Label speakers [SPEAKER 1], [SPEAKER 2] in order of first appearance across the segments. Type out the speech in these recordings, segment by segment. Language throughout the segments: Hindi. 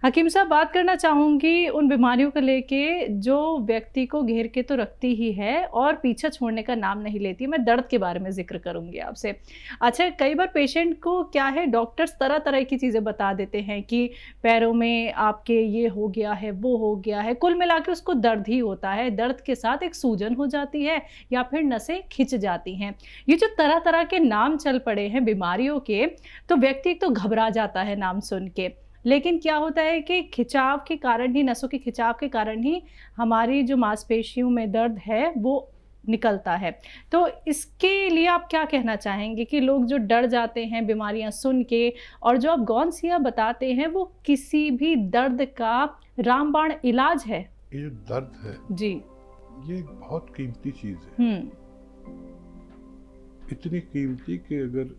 [SPEAKER 1] हकीम साहब, बात करना चाहूँगी उन बीमारियों को लेके जो व्यक्ति को घेर के तो रखती ही है और पीछा छोड़ने का नाम नहीं लेती। मैं दर्द के बारे में ज़िक्र करूँगी आपसे। अच्छा, कई बार पेशेंट को क्या है, डॉक्टर्स तरह-तरह की चीज़ें बता देते हैं कि पैरों में आपके ये हो गया है, वो हो गया है। कुल मिला के उसको दर्द ही होता है। दर्द के साथ एक सूजन हो जाती है या फिर नसें खिंच जाती हैं। ये जो तरह-तरह के नाम चल पड़े हैं बीमारियों के, तो व्यक्ति एक तो घबरा जाता है नाम सुन के। लेकिन क्या होता है कि खिंचाव के कारण ही, नसों के खिंचाव के कारण ही हमारी जो मांसपेशियों में दर्द है वो निकलता है। तो इसके लिए आप क्या कहना चाहेंगे कि लोग जो डर जाते हैं बीमारियां सुन के, और जो आप गौनसिया बताते हैं वो किसी भी दर्द का रामबाण इलाज है?
[SPEAKER 2] ये जो दर्द है
[SPEAKER 1] जी।
[SPEAKER 2] ये एक बहुत कीमती चीज है।
[SPEAKER 1] हम्म।
[SPEAKER 2] इतनी कीमती कि अगर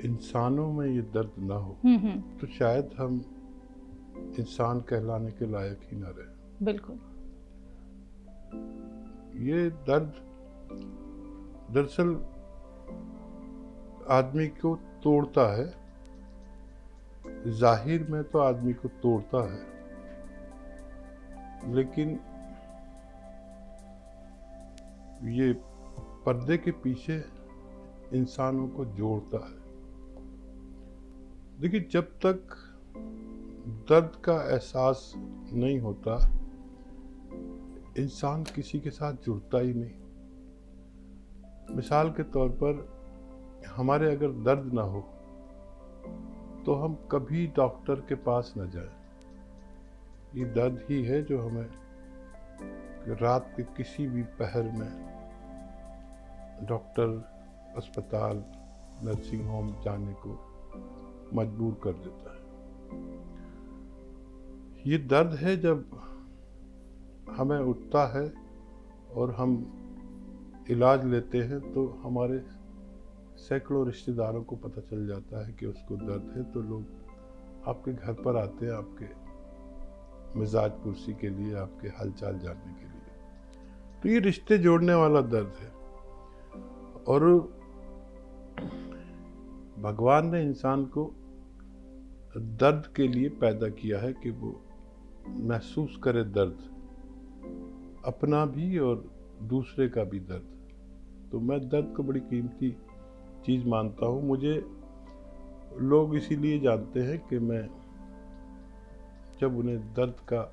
[SPEAKER 2] इंसानों में ये दर्द ना हो
[SPEAKER 1] हम्म।
[SPEAKER 2] तो शायद हम इंसान कहलाने के लायक ही ना रहे।
[SPEAKER 1] बिल्कुल।
[SPEAKER 2] ये दर्द दरअसल आदमी को तोड़ता है, जाहिर में तो आदमी को तोड़ता है, लेकिन ये पर्दे के पीछे इंसानों को जोड़ता है। देखिए, जब तक दर्द का एहसास नहीं होता इंसान किसी के साथ जुड़ता ही नहीं। मिसाल के तौर पर हमारे अगर दर्द ना हो तो हम कभी डॉक्टर के पास न जाएं। ये दर्द ही है जो हमें रात के किसी भी पहर में डॉक्टर, अस्पताल, नर्सिंग होम जाने को मजबूर कर देता है। ये दर्द है जब हमें उठता है और हम इलाज लेते हैं तो हमारे सैकड़ों रिश्तेदारों को पता चल जाता है कि उसको दर्द है, तो लोग आपके घर पर आते हैं आपके मिजाज पुरसी के लिए, आपके हालचाल जानने के लिए। तो ये रिश्ते जोड़ने वाला दर्द है। और भगवान ने इंसान को दर्द के लिए पैदा किया है कि वो महसूस करे दर्द, अपना भी और दूसरे का भी दर्द। तो मैं दर्द को बड़ी कीमती चीज़ मानता हूँ। मुझे लोग इसीलिए जानते हैं कि मैं जब उन्हें दर्द का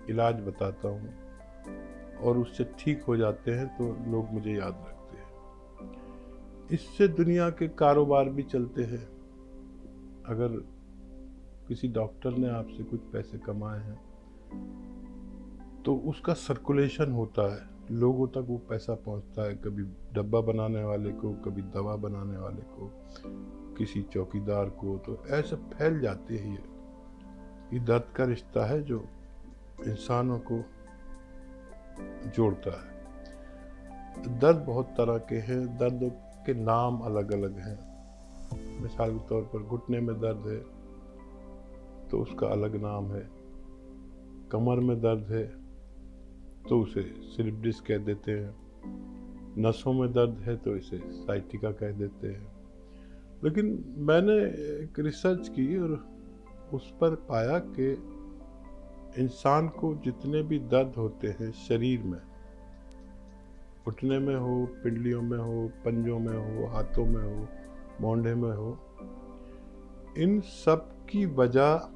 [SPEAKER 2] इलाज बताता हूँ और उससे ठीक हो जाते हैं तो लोग मुझे याद रखते हैं। इससे दुनिया के कारोबार भी चलते हैं। अगर किसी डॉक्टर ने आपसे कुछ पैसे कमाए हैं तो उसका सर्कुलेशन होता है, लोगों तक वो पैसा पहुंचता है, कभी डब्बा बनाने वाले को, कभी दवा बनाने वाले को, किसी चौकीदार को, तो ऐसे फैल जाती है। ये दर्द का रिश्ता है जो इंसानों को जोड़ता है। दर्द बहुत तरह के हैं, दर्द के नाम अलग अलग हैं। मिसाल के तौर पर घुटने में दर्द है तो उसका अलग नाम है, कमर में दर्द है तो उसे स्लिप डिस्क कह देते हैं, नसों में दर्द है तो इसे साइटिका कह देते हैं। लेकिन मैंने एक रिसर्च की और उस पर पाया कि इंसान को जितने भी दर्द होते हैं शरीर में, घुटने में हो, पिंडलियों में हो, पंजों में हो, हाथों में हो, मोंढे में हो, इन सब की वजह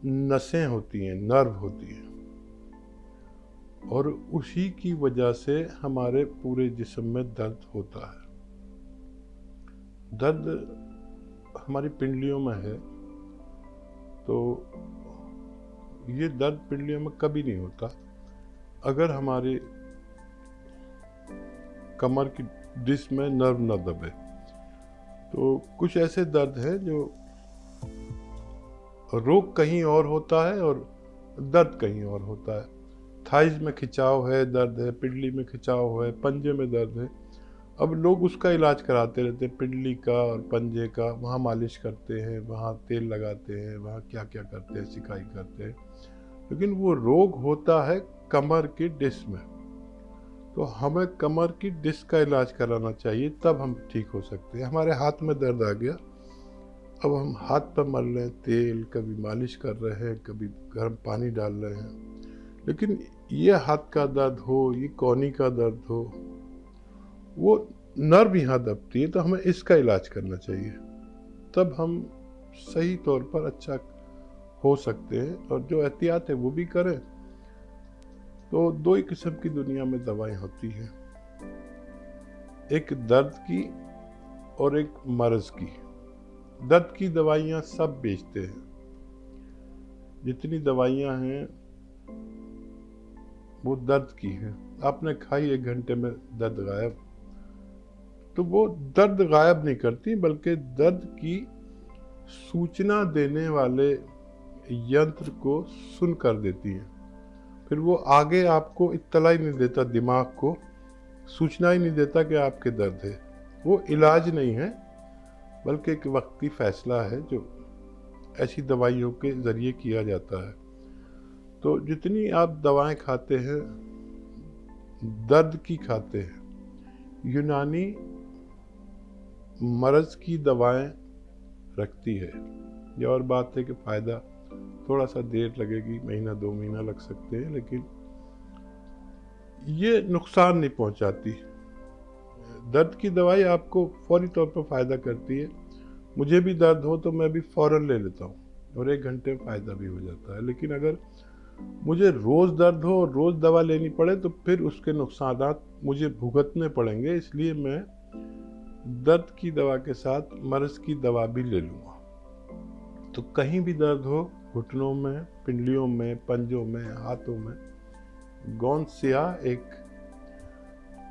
[SPEAKER 2] नसें होती हैं, नर्व होती हैं, और उसी की वजह से हमारे पूरे जिस्म में दर्द होता है। दर्द हमारी पिंडलियों में है तो ये दर्द पिंडलियों में कभी नहीं होता अगर हमारी कमर की डिस्क में नर्व न दबे। तो कुछ ऐसे दर्द हैं जो रोग कहीं और होता है और दर्द कहीं और होता है। थाइज में खिंचाव है, दर्द है, पिंडली में खिंचाव है, पंजे में दर्द है। अब लोग उसका इलाज कराते रहते हैं, पिंडली का और पंजे का, वहाँ मालिश करते हैं, वहाँ तेल लगाते हैं, वहाँ क्या क्या करते हैं, सिकाई करते हैं, लेकिन वो रोग होता है कमर की डिस्क में। तो हमें कमर की डिस्क का इलाज कराना चाहिए, तब हम ठीक हो सकते हैं। हमारे हाथ में दर्द आ गया, अब हम हाथ पर मल रहे हैं तेल, कभी मालिश कर रहे हैं, कभी गर्म पानी डाल रहे हैं, लेकिन ये हाथ का दर्द हो, ये कोहनी का दर्द हो, वो नर्व यहाँ दबती है, तो हमें इसका इलाज करना चाहिए, तब हम सही तौर पर अच्छा हो सकते हैं। और जो एहतियात है वो भी करें। तो दो ही किस्म की दुनिया में दवाएं होती हैं, एक दर्द की और एक मर्ज की। दर्द की दवाइयाँ सब बेचते हैं, जितनी दवाइयाँ हैं वो दर्द की हैं। आपने खाई 1 घंटे में दर्द गायब, तो वो दर्द गायब नहीं करती, बल्कि दर्द की सूचना देने वाले यंत्र को सुन कर देती हैं। फिर वो आगे आपको इत्तला ही नहीं देता, दिमाग को सूचना ही नहीं देता कि आपके दर्द है। वो इलाज नहीं है, बल्कि एक वक्ती फैसला है जो ऐसी दवाइयों के ज़रिए किया जाता है। तो जितनी आप दवाएं खाते हैं, दर्द की खाते हैं, यूनानी मर्ज़ की दवाएं रखती है। ये और बात है कि फ़ायदा थोड़ा सा देर लगेगी, महीना 2 महीना लग सकते हैं, लेकिन ये नुकसान नहीं पहुंचाती। दर्द की दवाई आपको फौरी तौर पर फ़ायदा करती है। मुझे भी दर्द हो तो मैं भी फ़ौरन ले लेता हूँ और 1 घंटे में फ़ायदा भी हो जाता है। लेकिन अगर मुझे रोज़ दर्द हो और रोज़ दवा लेनी पड़े तो फिर उसके नुकसानात मुझे भुगतने पड़ेंगे। इसलिए मैं दर्द की दवा के साथ मर्ज़ की दवा भी ले लूँगा। तो कहीं भी दर्द हो, घुटनों में, पिंडलियों में, पंजों में, हाथों में, गौनसिया एक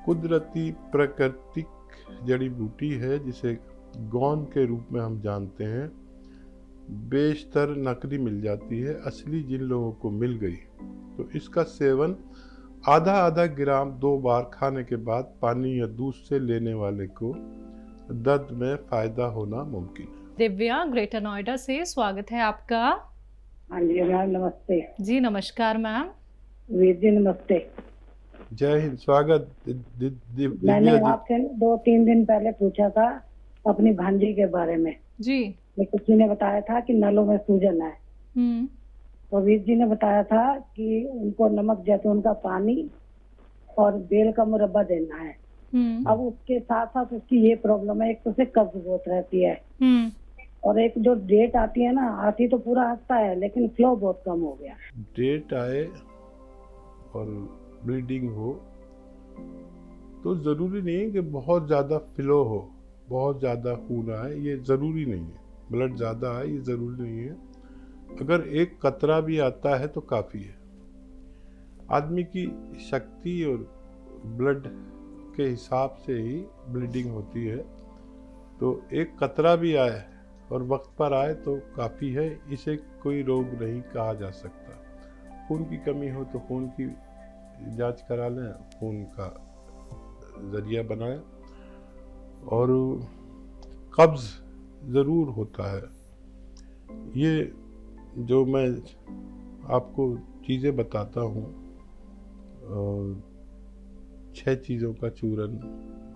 [SPEAKER 2] कुदरती प्राकृतिक जड़ी बूटी है जिसे गौन के रूप में हम जानते हैं। बेशतर नकली मिल जाती है, असली जिन लोगों को मिल गई तो इसका सेवन आधा ग्राम 2 बार खाने के बाद पानी या दूध से लेने वाले को दर्द में फ़ायदा होना मुमकिन है।
[SPEAKER 1] दिव्या ग्रेटर नोएडा से स्वागत है आपका।
[SPEAKER 3] हाँ जी मैम, नमस्ते।
[SPEAKER 1] जी नमस्कार मैम।
[SPEAKER 3] वीर जी नमस्ते।
[SPEAKER 2] जय हिंद, स्वागत।
[SPEAKER 3] मैंने आपसे 2-3 दिन पहले पूछा था अपनी भांजी के बारे में
[SPEAKER 1] जी।
[SPEAKER 3] किसी ने बताया था कि नलों में सूजन है। तो वीर जी ने बताया था कि उनको नमक जैतून का पानी और बेल का मुरब्बा देना है। अब उसके साथ साथ उसकी ये प्रॉब्लम है, एक तो उसे कब्ज बहुत रहती है और एक जो डेट आती है ना, आती तो पूरा हफ्ता है लेकिन फ्लो बहुत कम हो गया।
[SPEAKER 2] डेट आए और ब्लीडिंग हो तो ज़रूरी नहीं है कि बहुत ज़्यादा फ्लो हो, बहुत ज़्यादा खून आए, ये ज़रूरी नहीं है। ब्लड ज़्यादा आए ये ज़रूरी नहीं है। अगर एक कतरा भी आता है तो काफ़ी है। आदमी की शक्ति और ब्लड के हिसाब से ही ब्लीडिंग होती है। तो एक कतरा भी आए और वक्त पर आए तो काफ़ी है, इसे कोई रोग नहीं कहा जा सकता। खून की कमी हो तो खून की जांच करा लें, खून का ज़रिया बनाएं। और कब्ज़ ज़रूर होता है। ये जो मैं आपको चीज़ें बताता हूँ, 6 चीज़ों का चूरन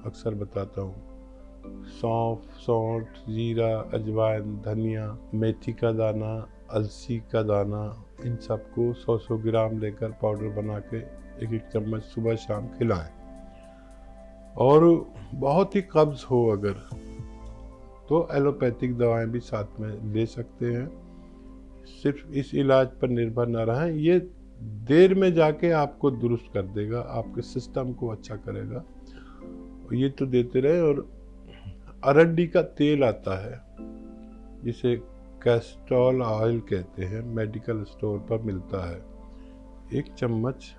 [SPEAKER 2] अक्सर बताता हूँ। सौंफ, सौंठ, जीरा, अजवाइन, धनिया, मेथी का दाना, अलसी का दाना, इन सबको 100-100 ग्राम लेकर पाउडर बना के 1-1 चम्मच सुबह शाम खिलाएं। और बहुत ही कब्ज़ हो अगर तो एलोपैथिक दवाएं भी साथ में ले सकते हैं। सिर्फ इस इलाज पर निर्भर न रहें, ये देर में जाके आपको दुरुस्त कर देगा, आपके सिस्टम को अच्छा करेगा। ये तो देते रहे। और अरंडी का तेल आता है जिसे कैस्टोल ऑयल कहते हैं, मेडिकल स्टोर पर मिलता है। 1 चम्मच,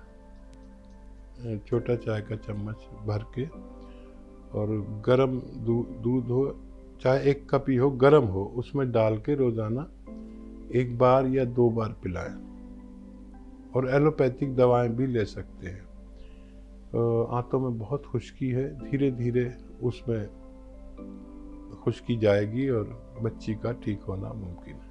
[SPEAKER 2] छोटा चाय का चम्मच भर के, और गरम दूध हो, चाहे 1 कप ही हो, गरम हो, उसमें डाल के रोज़ाना 1 बार या 2 बार पिलाएं। और एलोपैथिक दवाएं भी ले सकते हैं। आंतों में बहुत खुश्की है, धीरे धीरे उसमें खुश्की जाएगी और बच्ची का ठीक होना मुमकिन है।